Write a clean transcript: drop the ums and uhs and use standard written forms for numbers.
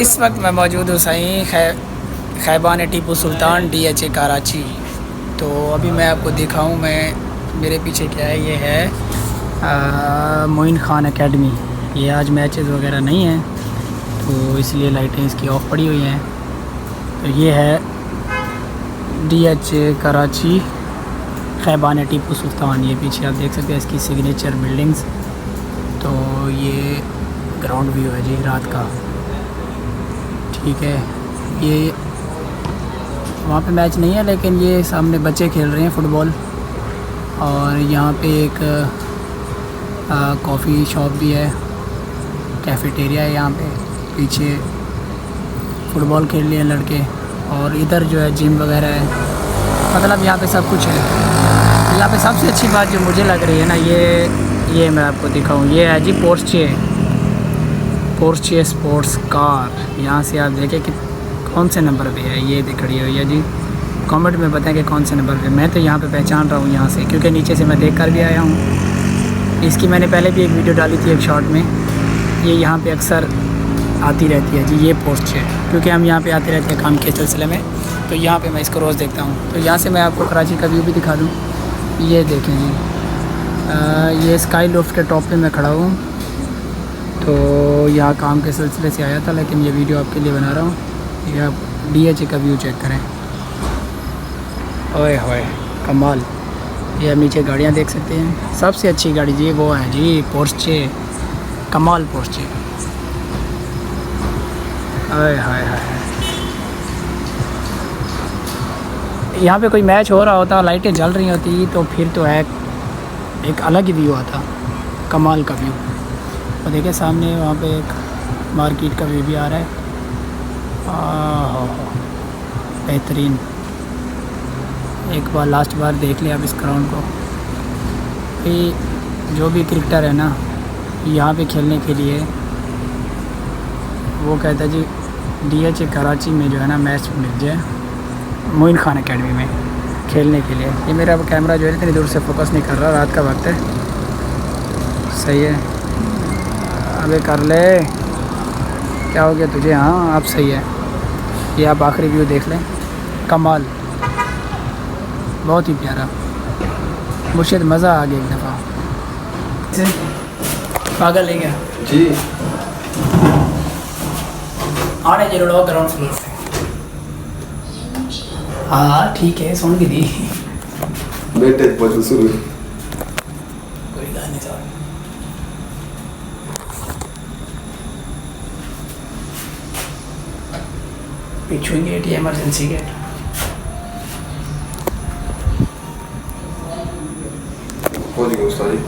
इस वक्त मैं मौजूद हूँ सही खैबान टीपू सुल्तान DHA कराची। तो अभी मैं आपको दिखाऊँ, मैं मेरे पीछे क्या है, ये है मोइन ख़ान एकेडमी। ये आज मैचेस वगैरह नहीं हैं तो इसलिए लाइटें इसकी ऑफ पड़ी हुई हैं। तो ये है DHA कराची खैबान टीपू सुल्तान। ये पीछे आप देख सकते हैं इसकी सिग्नेचर बिल्डिंग्स। तो ये ग्राउंड व्यू है जी रात का, ठीक है। ये वहाँ पे मैच नहीं है लेकिन ये सामने बच्चे खेल रहे हैं फुटबॉल। और यहाँ पे एक कॉफ़ी शॉप भी है, कैफेटेरिया है। यहाँ पे पीछे फुटबॉल खेल रहे हैं लड़के। और इधर जो है जिम वगैरह है, मतलब यहाँ पे सब कुछ है। यहाँ पे सबसे अच्छी बात जो मुझे लग रही है ना, ये मैं आपको दिखाऊँ, ये है जी पोर्चे स्पोर्ट्स कार। यहाँ से आप देखें कि कौन से नंबर पे है, ये भी खड़ी हुई है जी। कमेंट में बताएं कि कौन से नंबर पे। मैं तो यहाँ पे पहचान रहा हूँ यहाँ से, क्योंकि नीचे से मैं देख कर भी आया हूँ। इसकी मैंने पहले भी एक वीडियो डाली थी एक शॉर्ट में। ये यहाँ पे अक्सर आती रहती है जी, ये पोर्चे, क्योंकि हम यहाँ पे आते रहते हैं काम के सिलसिले में। तो यहाँ पे मैं इसको रोज़ देखता हूँ। तो यहाँ से मैं आपको कराची का व्यू भी दिखा दूँ। ये देखें जी, ये स्काई लोफ्ट के टॉप पे मैं खड़ा हूँ। तो यहाँ काम के सिलसिले से आया था, लेकिन ये वीडियो आपके लिए बना रहा हूँ। ये आप DHA का व्यू चेक करें। ओए होए कमाल। ये आप नीचे गाड़ियाँ देख सकते हैं। सबसे अच्छी गाड़ी जी वो है जी पोर्चे, कमाल पोर्चे। ओए हाय हाय। यहाँ पे कोई मैच हो रहा होता, लाइटें जल रही होती, तो फिर तो है एक अलग ही व्यू आता, कमाल का व्यू। और देखिए सामने वहाँ पे एक मार्केट का व्यू भी आ रहा है। बेहतरीन। एक बार लास्ट बार देख लिया आप इस ग्राउंड को। ये जो भी क्रिकेटर है ना यहाँ पे खेलने के लिए, वो कहता है जी DHA कराची में जो है ना मैच मिल जाए मोइन ख़ान एकेडमी में खेलने के लिए। ये मेरा कैमरा जो है इतनी दूर से फोकस नहीं कर रहा, रात का वक्त है। सही है, अबे कर ले, क्या हो गया तुझे? हाँ अब सही है। ये आप आखिरी व्यू देख लें, कमाल, बहुत ही प्यारा। मुझे मज़ा आ गया एक दफ़ा। पागल है क्या जी? आने जरूर ग्राउंड फ्लोर पे। हाँ ठीक है, सुन भी दी। बेटे पहुंचो शुरू। कोई गाने नहीं सर। पिछू गेट या इमरजेंसी गेट। पहुंच गए उस्ताद जी।